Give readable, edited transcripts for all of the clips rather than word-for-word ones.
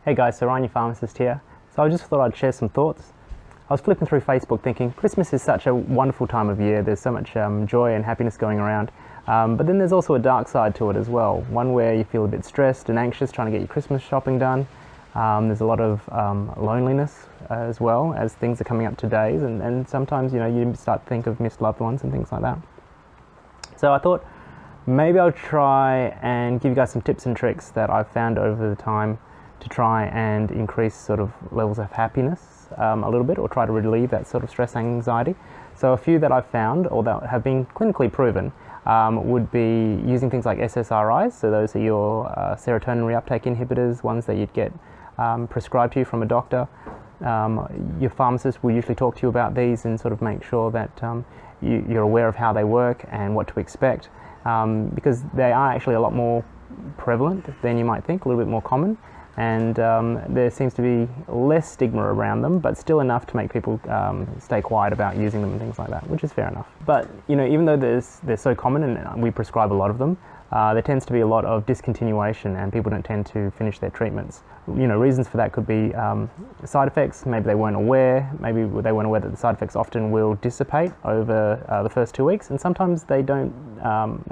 Hey guys, so Ryan, your pharmacist here. So I just thought I'd share some thoughts. I was flipping through Facebook thinking Christmas is such a wonderful time of year. There's so much joy and happiness going around. But then there's also a dark side to it as well. One where you feel a bit stressed and anxious trying to get your Christmas shopping done. There's a lot of loneliness as well as things are coming up to days. And sometimes, you start to think of missed loved ones and things like that. So I thought maybe I'll try and give you guys some tips and tricks that I've found over the time to try and increase sort of levels of happiness a little bit, or try to relieve that sort of stress and anxiety. So a few that I've found, or that have been clinically proven, would be using things like SSRIs. So those are your serotonin reuptake inhibitors, ones that you'd get prescribed to you from a doctor. Your pharmacist will usually talk to you about these and sort of make sure that you're aware of how they work and what to expect, because they are actually a lot more prevalent than you might think, a little bit more common. And there seems to be less stigma around them, but still enough to make people stay quiet about using them and things like that, which is fair enough. But even though they're so common and we prescribe a lot of them, there tends to be a lot of discontinuation and people don't tend to finish their treatments. Reasons for that could be side effects. Maybe they weren't aware. Maybe they weren't aware that the side effects often will dissipate over the first 2 weeks, and sometimes they don't,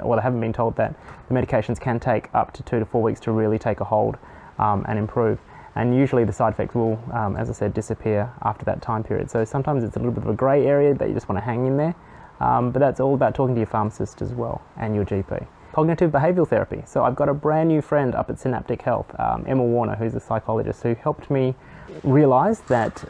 or they haven't been told that the medications can take up to 2 to 4 weeks to really take a hold and improve. And usually the side effects will, as I said, disappear after that time period. So sometimes it's a little bit of a grey area that you just want to hang in there, but that's all about talking to your pharmacist as well and your GP. Cognitive behavioural therapy. So I've got a brand new friend up at Synaptic Health, Emma Warner, who's a psychologist, who helped me realise that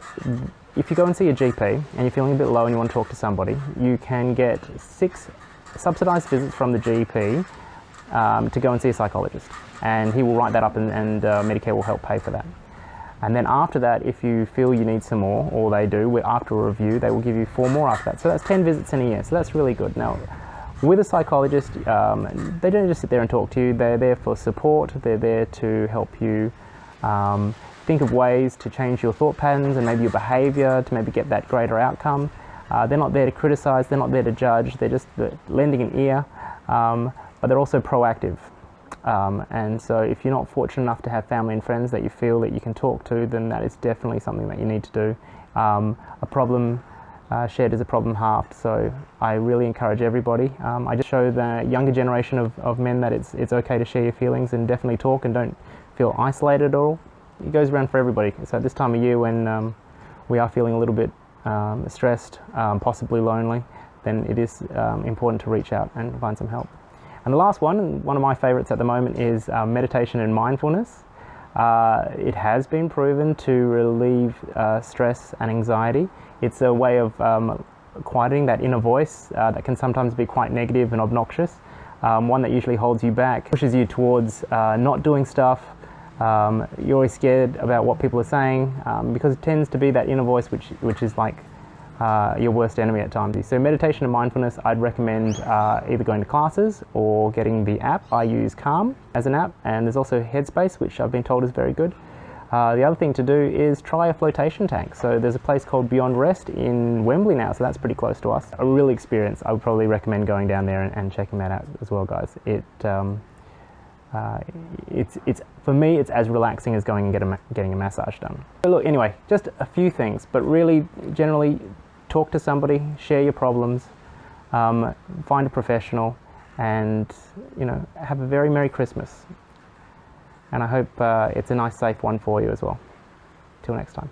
if you go and see a GP and you're feeling a bit low and you want to talk to somebody, you can get 6 subsidised visits from the GP to go and see a psychologist, and he will write that up and Medicare will help pay for that. And then after that, if you feel you need some more, or they do, after a review, they will give you 4 more after that. So that's 10 visits in a year, so that's really good. Now, with a psychologist, they don't just sit there and talk to you, they're there for support, they're there to help you think of ways to change your thought patterns and maybe your behaviour to maybe get that greater outcome. They're not there to criticise, they're not there to judge, they're just lending an ear. But they're also proactive. And so if you're not fortunate enough to have family and friends that you feel that you can talk to, then that is definitely something that you need to do. A problem shared is a problem halved, so I really encourage everybody. I just show the younger generation of men that it's okay to share your feelings and definitely talk and don't feel isolated at all. It goes around for everybody. So at this time of year when we are feeling a little bit stressed, possibly lonely, then it is important to reach out and find some help. And the last one, and one of my favourites at the moment, is meditation and mindfulness. It has been proven to relieve stress and anxiety. It's a way of quieting that inner voice that can sometimes be quite negative and obnoxious, one that usually holds you back, pushes you towards not doing stuff. You're always scared about what people are saying because it tends to be that inner voice which is like your worst enemy at times. So meditation and mindfulness, I'd recommend either going to classes or getting the app. I use Calm as an app, and there's also Headspace, which I've been told is very good. The other thing to do is try a flotation tank. So there's a place called Beyond Rest in Wembley now, so that's pretty close to us. A real experience. I would probably recommend going down there and checking that out as well, guys. It's for me, it's as relaxing as going and getting a massage done. So look, anyway, just a few things, but really, generally, talk to somebody, share your problems, find a professional, and have a very Merry Christmas. And I hope it's a nice, safe one for you as well. Till next time.